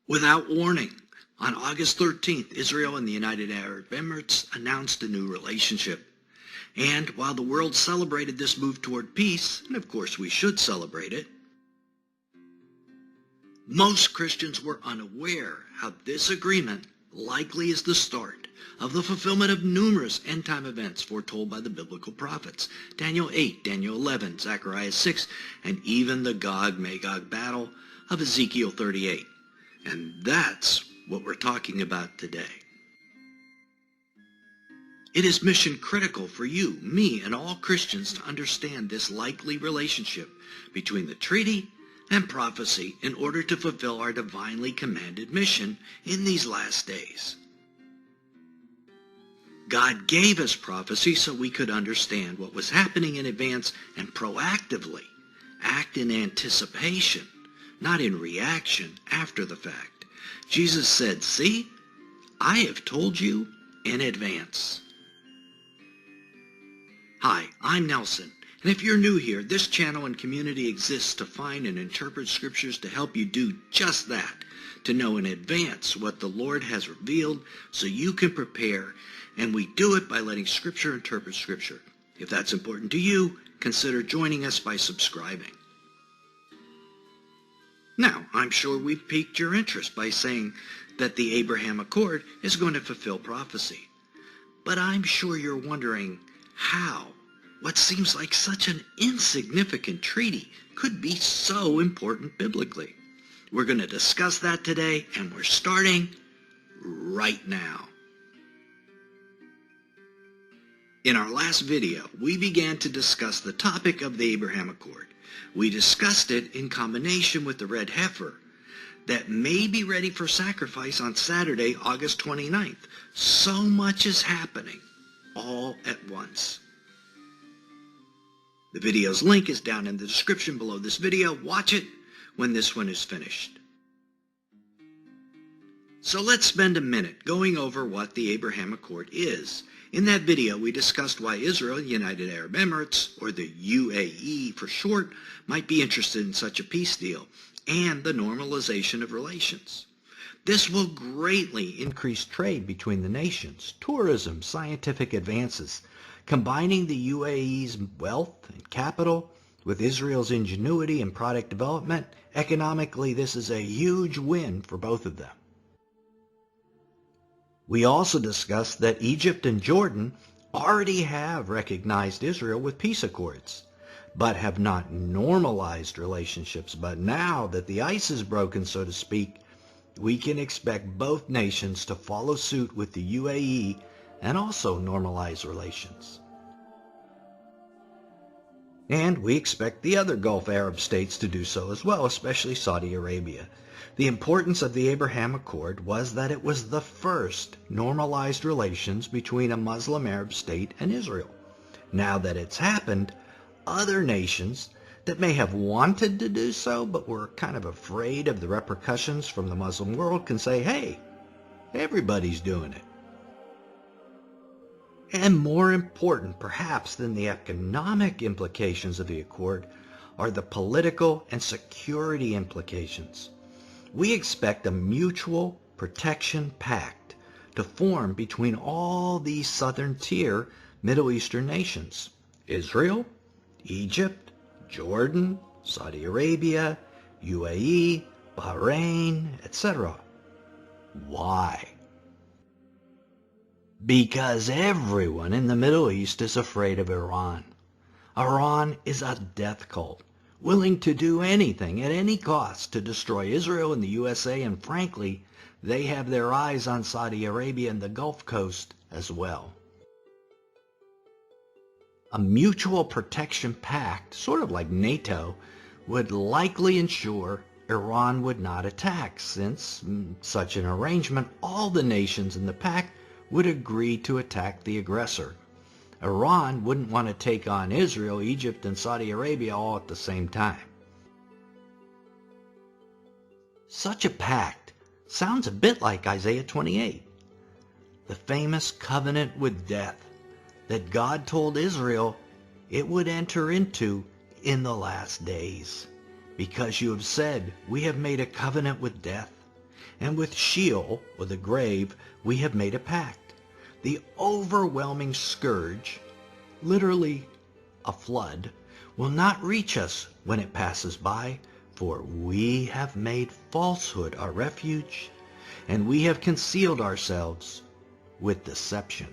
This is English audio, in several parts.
Without warning, on August 13th, Israel and the United Arab Emirates announced a new relationship. And while the world celebrated this move toward peace, and of course we should celebrate it, most Christians were unaware how this agreement likely is the start of the fulfillment of numerous end-time events foretold by the biblical prophets. Daniel 8, Daniel 11, Zechariah 6, and even the Gog Magog battle of Ezekiel 38. And that's what we're talking about today. It is mission critical for you, me, and all Christians to understand this likely relationship between the treaty and prophecy in order to fulfill our divinely commanded mission in these last days. God gave us prophecy so we could understand what was happening in advance and proactively act in anticipation, not in reaction after the fact. Jesus said, "See, I have told you in advance." Hi, I'm Nelson, and if you're new here, this channel and community exists to find and interpret scriptures to help you do just that, to know in advance what the Lord has revealed so you can prepare, and we do it by letting Scripture interpret Scripture. If that's important to you, consider joining us by subscribing. Now, I'm sure we've piqued your interest by saying that the Abraham Accord is going to fulfill prophecy. But I'm sure you're wondering how what seems like such an insignificant treaty could be so important biblically. We're going to discuss that today, and we're starting right now. In our last video, we began to discuss the topic of the Abraham Accord. We discussed it in combination with the red heifer that may be ready for sacrifice on Saturday, August 29th. So much is happening all at once. The video's link is down in the description below this video. Watch it when this one is finished. So let's spend a minute going over what the Abraham Accord is. In that video, we discussed why Israel, United Arab Emirates, or the UAE for short, might be interested in such a peace deal, and the normalization of relations. This will greatly increase trade between the nations, tourism, scientific advances, combining the UAE's wealth and capital with Israel's ingenuity and product development. Economically, this is a huge win for both of them. We also discussed that Egypt and Jordan already have recognized Israel with peace accords, but have not normalized relationships. But now that the ice is broken, so to speak, we can expect both nations to follow suit with the UAE and also normalize relations. And we expect the other Gulf Arab states to do so as well, especially Saudi Arabia. The importance of the Abraham Accord was that it was the first normalized relations between a Muslim Arab state and Israel. Now that it's happened, other nations that may have wanted to do so but were kind of afraid of the repercussions from the Muslim world can say, hey, everybody's doing it. And more important, perhaps, than the economic implications of the accord are the political and security implications. We expect a mutual protection pact to form between all these southern tier Middle Eastern nations: Israel, Egypt, Jordan, Saudi Arabia, UAE, Bahrain, etc. Why? Because everyone in the Middle East is afraid of Iran. Iran is a death cult, willing to do anything at any cost to destroy Israel and the USA, and frankly, they have their eyes on Saudi Arabia and the Gulf Coast as well. A mutual protection pact, sort of like NATO, would likely ensure Iran would not attack, since such an arrangement, all the nations in the pact would agree to attack the aggressor. Iran wouldn't want to take on Israel, Egypt, and Saudi Arabia all at the same time. Such a pact sounds a bit like Isaiah 28, the famous covenant with death that God told Israel it would enter into in the last days. Because you have said, we have made a covenant with death. And with Sheol, or the grave, we have made a pact. The overwhelming scourge, literally a flood, will not reach us when it passes by, for we have made falsehood our refuge, and we have concealed ourselves with deception.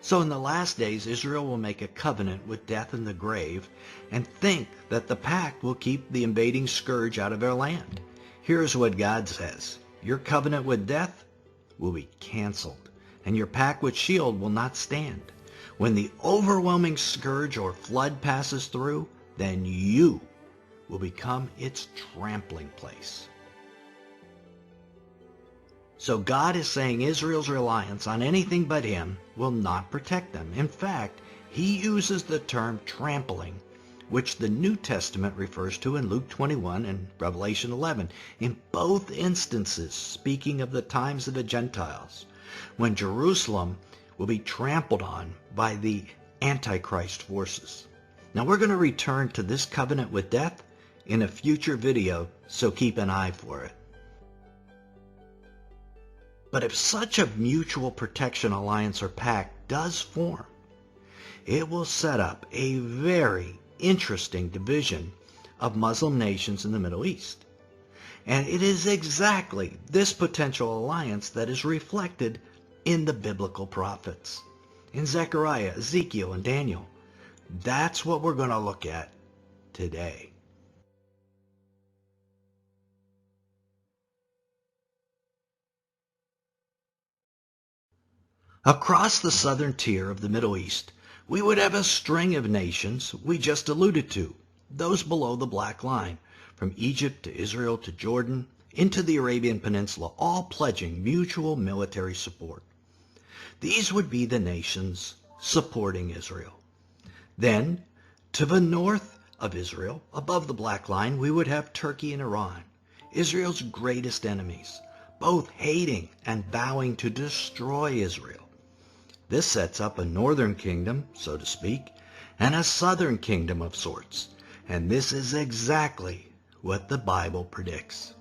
So in the last days, Israel will make a covenant with death and the grave and think that the pact will keep the invading scourge out of their land. Here's what God says. Your covenant with death will be canceled, and your pact with Sheol will not stand. When the overwhelming scourge or flood passes through, then you will become its trampling place. So God is saying Israel's reliance on anything but him will not protect them. In fact, he uses the term trampling, which the New Testament refers to in Luke 21 and Revelation 11, in both instances speaking of the times of the Gentiles, when Jerusalem will be trampled on by the Antichrist forces. Now we're going to return to this covenant with death in a future video, so keep an eye for it. But if such a mutual protection alliance or pact does form, it will set up a very interesting division of Muslim nations in the Middle East. And it is exactly this potential alliance that is reflected in the biblical prophets, in Zechariah, Ezekiel, and Daniel. That's what we're going to look at today. Across the southern tier of the Middle East, we would have a string of nations we just alluded to, those below the black line, from Egypt to Israel to Jordan, into the Arabian Peninsula, all pledging mutual military support. These would be the nations supporting Israel. Then, to the north of Israel, above the black line, we would have Turkey and Iran, Israel's greatest enemies, both hating and vowing to destroy Israel. This sets up a northern kingdom, so to speak, and a southern kingdom of sorts. And this is exactly what the Bible predicts.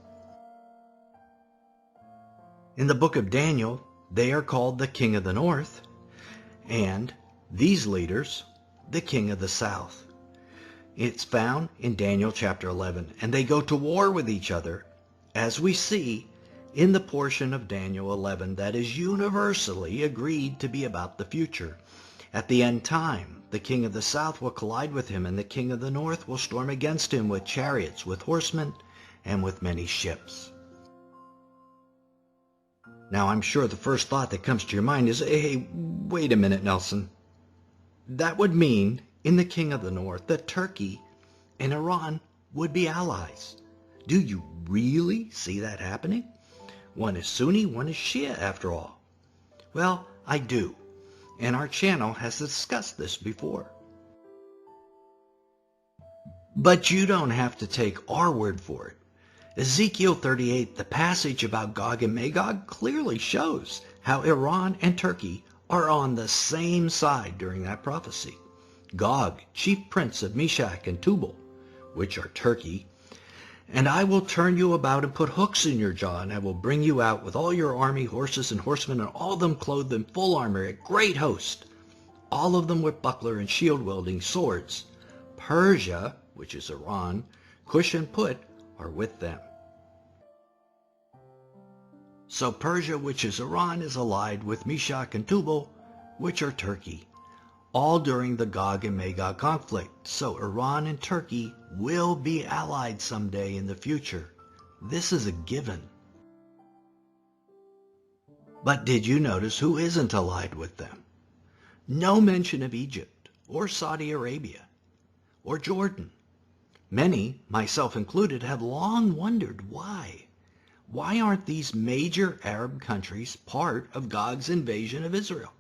In the book of Daniel, they are called the king of the north, and these leaders, the king of the south. It's found in Daniel chapter 11, and they go to war with each other, as we see in the portion of Daniel 11 that is universally agreed to be about the future. At the end time, the king of the south will collide with him, and the king of the north will storm against him with chariots, with horsemen, and with many ships. Now, I'm sure the first thought that comes to your mind is, hey, wait a minute, Nelson. That would mean, in the king of the north, that Turkey and Iran would be allies. Do you really see that happening? One is Sunni, one is Shia, after all. Well, I do, and our channel has discussed this before. But you don't have to take our word for it. Ezekiel 38, the passage about Gog and Magog, clearly shows how Iran and Turkey are on the same side during that prophecy. Gog, chief prince of Meshach and Tubal, which are Turkey, and I will turn you about and put hooks in your jaw, and I will bring you out with all your army, horses and horsemen, and all of them clothed in full armor, a great host, all of them with buckler and shield-wielding swords. Persia, which is Iran, Cush and Put, are with them. So Persia, which is Iran, is allied with Meshach and Tubal, which are Turkey, all during the Gog and Magog conflict. So Iran and Turkey will be allied someday in the future. This is a given. But did you notice who isn't allied with them? No mention of Egypt, or Saudi Arabia, or Jordan. Many, myself included, have long wondered why. Why aren't these major Arab countries part of Gog's invasion of Israel?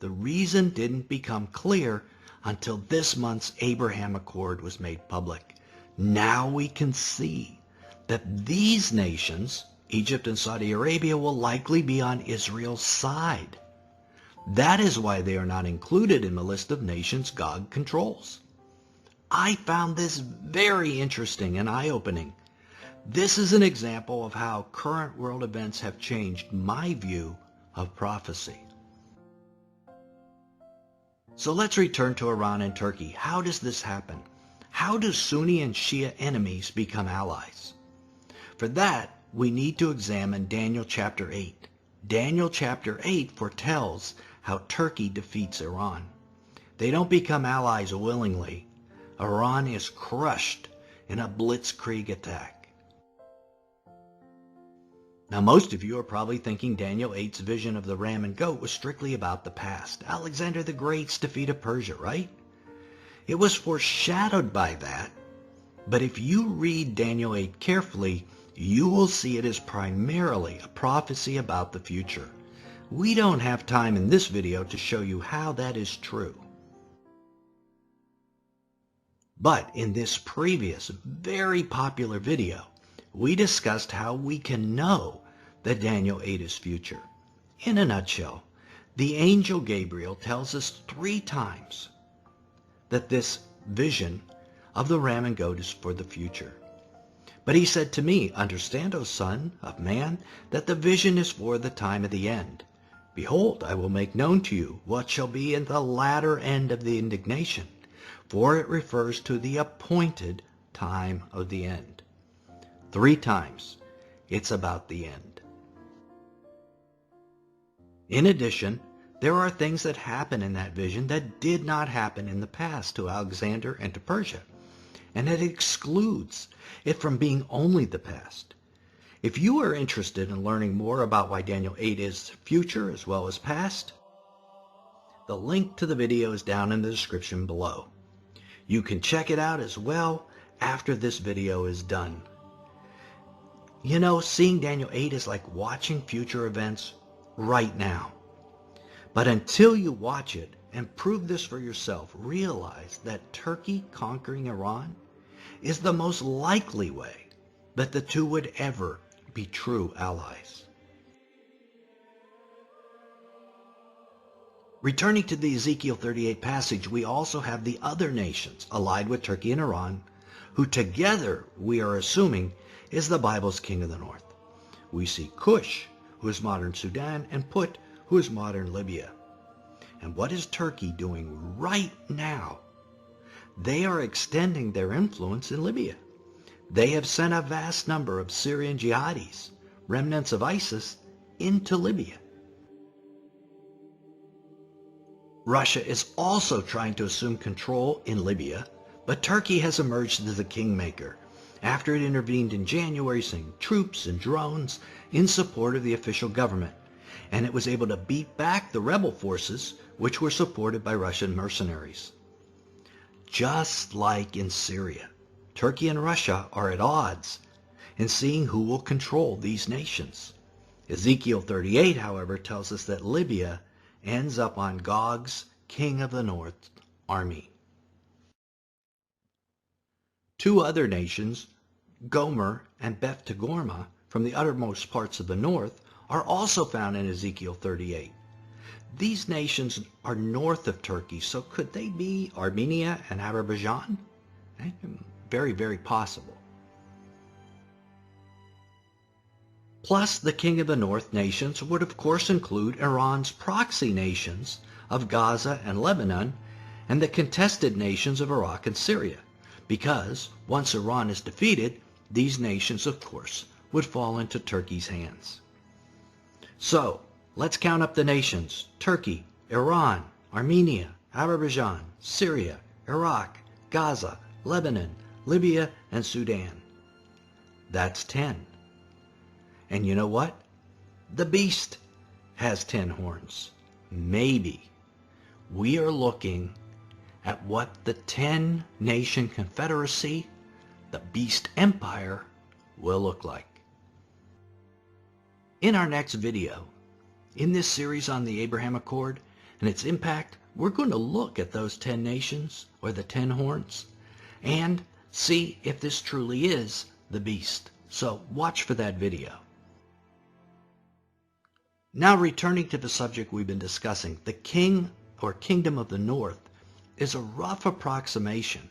The reason didn't become clear until this month's Abraham Accord was made public. Now we can see that these nations, Egypt and Saudi Arabia, will likely be on Israel's side. That is why they are not included in the list of nations Gog controls. I found this very interesting and eye-opening. This is an example of how current world events have changed my view of prophecy. So let's return to Iran and Turkey. How does this happen? How do Sunni and Shia enemies become allies? For that, we need to examine Daniel chapter 8. Daniel chapter 8 foretells how Turkey defeats Iran. They don't become allies willingly. Iran is crushed in a blitzkrieg attack. Now, most of you are probably thinking Daniel 8's vision of the ram and goat was strictly about the past. Alexander the Great's defeat of Persia, right? It was foreshadowed by that, but if you read Daniel 8 carefully, you will see it is primarily a prophecy about the future. We don't have time in this video to show you how that is true. But in this previous, very popular video, we discussed how we can know that Daniel 8 is future. In a nutshell, the angel Gabriel tells us 3 times that this vision of the ram and goat is for the future. But he said to me, "Understand, O son of man, that the vision is for the time of the end. Behold, I will make known to you what shall be in the latter end of the indignation, for it refers to the appointed time of the end." 3 times, it's about the end. In addition, there are things that happen in that vision that did not happen in the past to Alexander and to Persia, and it excludes it from being only the past. If you are interested in learning more about why Daniel 8 is future as well as past, the link to the video is down in the description below. You can check it out as well after this video is done. You know, seeing Daniel 8 is like watching future events right now. But until you watch it and prove this for yourself, realize that Turkey conquering Iran is the most likely way that the two would ever be true allies. Returning to the Ezekiel 38 passage, we also have the other nations allied with Turkey and Iran, who together, we are assuming, is the Bible's king of the north. We see Cush, who is modern Sudan, and Put, who is modern Libya. And what is Turkey doing right now? They are extending their influence in Libya. They have sent a vast number of Syrian jihadis, remnants of ISIS, into Libya. Russia is also trying to assume control in Libya, but Turkey has emerged as the kingmaker after it intervened in January, sending troops and drones in support of the official government, and it was able to beat back the rebel forces which were supported by Russian mercenaries. Just like in Syria, Turkey and Russia are at odds in seeing who will control these nations. Ezekiel 38, however, tells us that Libya ends up on Gog's king of the north army. 2 other nations, Gomer and Beth Togarmah, from the uttermost parts of the north, are also found in Ezekiel 38. These nations are north of Turkey, so could they be Armenia and Azerbaijan? Very, very possible. Plus, the king of the north nations would of course include Iran's proxy nations of Gaza and Lebanon and the contested nations of Iraq and Syria, because once Iran is defeated, these nations of course would fall into Turkey's hands. So, let's count up the nations: Turkey, Iran, Armenia, Azerbaijan, Syria, Iraq, Gaza, Lebanon, Libya, and Sudan. That's 10. And you know what? The beast has 10 horns. Maybe we are looking at what the 10-nation confederacy, the beast empire, will look like. In our next video, in this series on the Abraham Accord and its impact, we're going to look at those 10 nations, or the 10 horns, and see if this truly is the beast. So watch for that video. Now, returning to the subject we've been discussing, the king or kingdom of the north is a rough approximation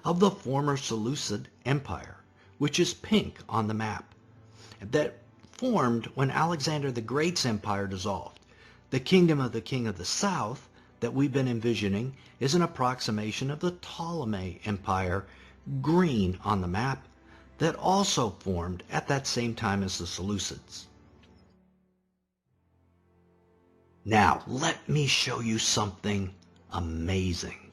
of the former Seleucid Empire, which is pink on the map, that formed when Alexander the Great's empire dissolved. The kingdom of the king of the south that we've been envisioning is an approximation of the Ptolemy Empire, green on the map, that also formed at that same time as the Seleucids. Now, let me show you something amazing.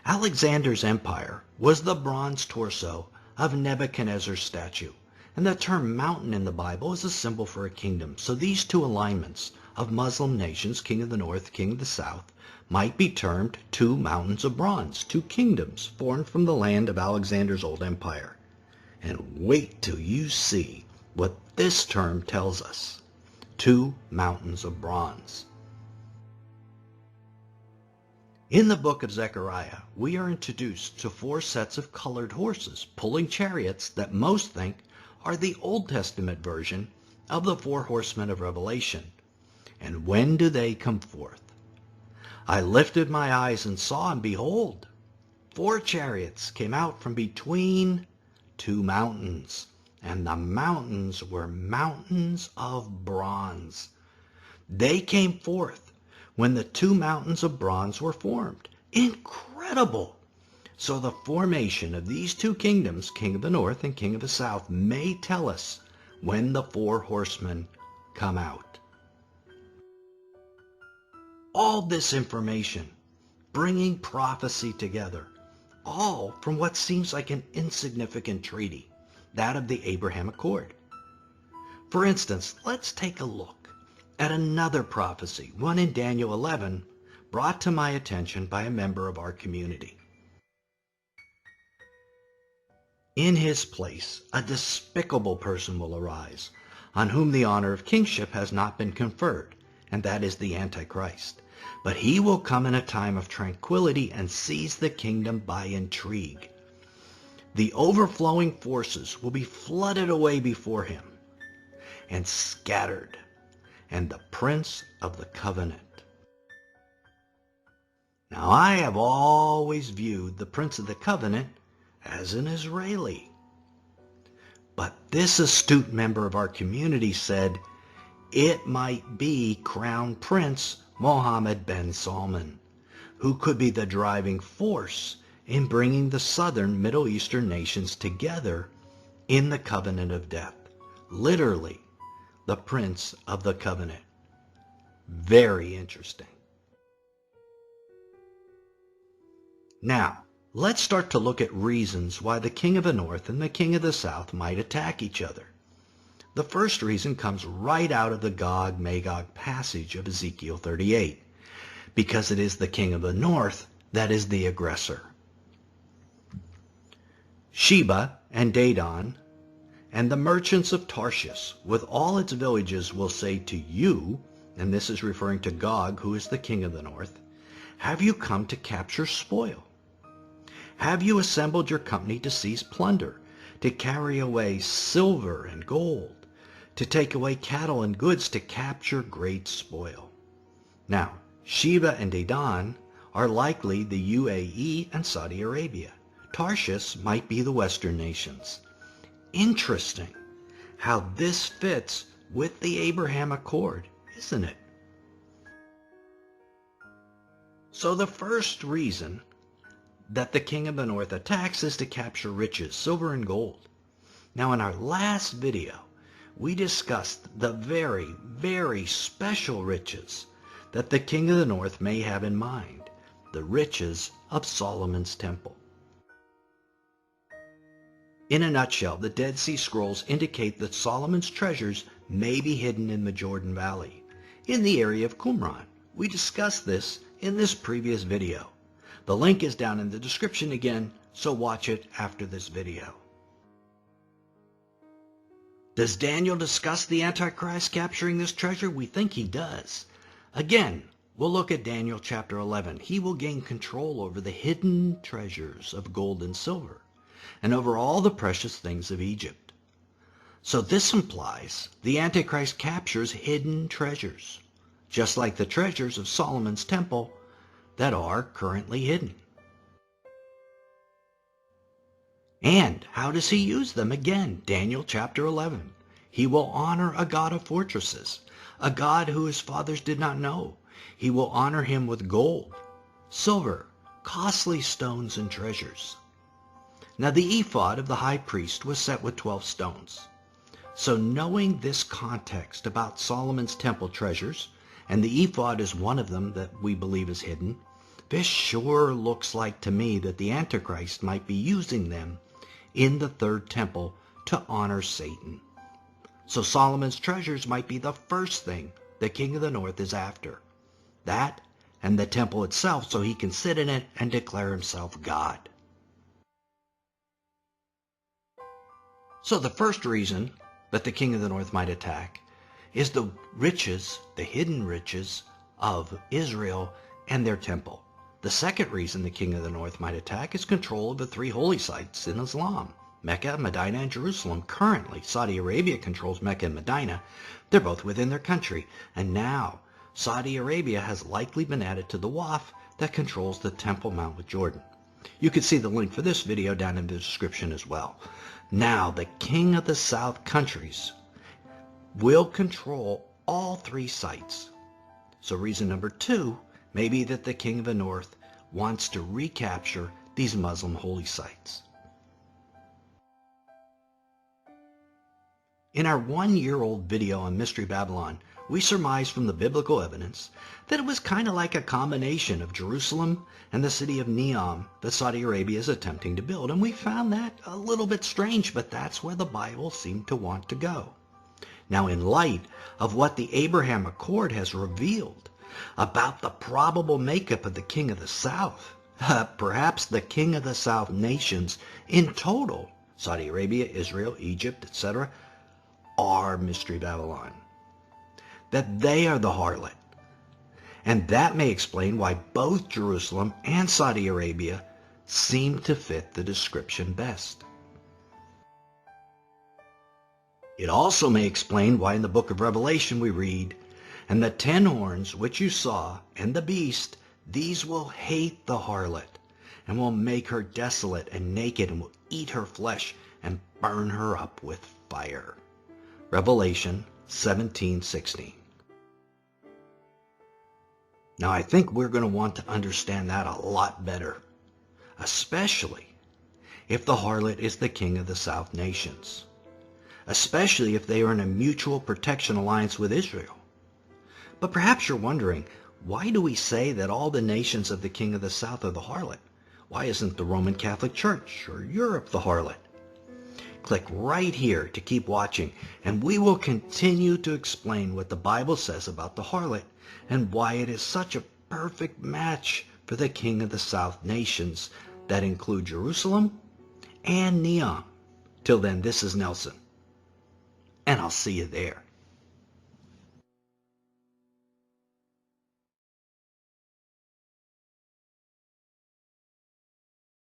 Alexander's empire was the bronze torso of Nebuchadnezzar's statue, and the term mountain in the Bible is a symbol for a kingdom. So these two alignments of Muslim nations, king of the north, king of the south, might be termed two mountains of bronze, two kingdoms formed from the land of Alexander's old empire. And wait till you see what this term tells us. Two mountains of bronze. In the book of Zechariah, we are introduced to four sets of colored horses pulling chariots that most think are the Old Testament version of the four horsemen of Revelation. And when do they come forth? I lifted my eyes and saw, and behold, four chariots came out from between two mountains, and the mountains were mountains of bronze. They came forth when the two mountains of bronze were formed. Incredible! So the formation of these two kingdoms, king of the north and king of the south, may tell us when the four horsemen come out. All this information, bringing prophecy together, all from what seems like an insignificant treaty, that of the Abraham Accord. For instance, let's take a look at another prophecy, one in Daniel 11, brought to my attention by a member of our community. In his place, a despicable person will arise, on whom the honor of kingship has not been conferred, and that is the Antichrist. But he will come in a time of tranquility and seize the kingdom by intrigue. The overflowing forces will be flooded away before him and scattered, and the prince of the covenant. Now, I have always viewed the prince of the covenant as an Israeli. But this astute member of our community said it might be Crown Prince Mohammed bin Salman, who could be the driving force in bringing the southern Middle Eastern nations together in the covenant of death. Literally, the prince of the covenant. Very interesting. Now, let's start to look at reasons why the king of the north and the king of the south might attack each other. The first reason comes right out of the Gog Magog passage of Ezekiel 38, because it is the king of the north that is the aggressor. Sheba and Dedan and the merchants of Tarshish with all its villages will say to you, and this is referring to Gog, who is the king of the north, have you come to capture spoil? Have you assembled your company to seize plunder, to carry away silver and gold, to take away cattle and goods, to capture great spoil? Now, Sheba and Dedan are likely the UAE and Saudi Arabia. Tarshish might be the Western nations. Interesting how this fits with the Abraham Accord, isn't it? So the first reason that the king of the north attacks is to capture riches, silver and gold. Now, in our last video, we discussed the very, very special riches that the king of the north may have in mind, the riches of Solomon's temple. In a nutshell, the Dead Sea Scrolls indicate that Solomon's treasures may be hidden in the Jordan Valley, in the area of Qumran. We discussed this in this previous video. The link is down in the description again, so watch it after this video. Does Daniel discuss the Antichrist capturing this treasure? We think he does. Again, we'll look at Daniel chapter 11. He will gain control over the hidden treasures of gold and silver, and over all the precious things of Egypt. So this implies the Antichrist captures hidden treasures, just like the treasures of Solomon's temple that are currently hidden. And how does he use them? Again, Daniel chapter 11. He will honor a God of fortresses, a God who his fathers did not know. He will honor him with gold, silver, costly stones, and treasures. Now the ephod of the high priest was set with 12 stones. So knowing this context about Solomon's temple treasures, and the ephod is one of them that we believe is hidden, this sure looks like to me that the Antichrist might be using them in the third temple to honor Satan. So Solomon's treasures might be the first thing the king of the north is after. That and the temple itself, so he can sit in it and declare himself God. So the first reason that the king of the north might attack is the riches, the hidden riches of Israel and their temple. The second reason the king of the north might attack is control of the 3 holy sites in Islam, Mecca, Medina, and Jerusalem. Currently, Saudi Arabia controls Mecca and Medina. They're both within their country. And now, Saudi Arabia has likely been added to the Waqf that controls the Temple Mount with Jordan. You can see the link for this video down in the description as well. Now, the king of the south countries will control all 3 sites. So reason number 2 may be that the king of the north wants to recapture these Muslim holy sites. In our 1-year-old video on Mystery Babylon, we surmised from the biblical evidence that it was kind of like a combination of Jerusalem and the city of Neom that Saudi Arabia is attempting to build. And we found that a little bit strange, but that's where the Bible seemed to want to go. Now, in light of what the Abraham Accord has revealed about the probable makeup of the king of the south, perhaps the king of the south nations in total, Saudi Arabia, Israel, Egypt, etc., are Mystery Babylon. That they are the harlot. And that may explain why both Jerusalem and Saudi Arabia seem to fit the description best. It also may explain why in the book of Revelation we read, "And the 10 horns which you saw, and the beast, these will hate the harlot, and will make her desolate and naked, and will eat her flesh, and burn her up with fire." Revelation 17:16. Now I think we're going to want to understand that a lot better, especially if the harlot is the king of the south nations, especially if they are in a mutual protection alliance with Israel. But perhaps you're wondering, why do we say that all the nations of the king of the south are the harlot? Why isn't the Roman Catholic Church or Europe the harlot? Click right here to keep watching, and we will continue to explain what the Bible says about the harlot and why it is such a perfect match for the king of the south nations that include Jerusalem and Neom. Till then, this is Nelson, and I'll see you there.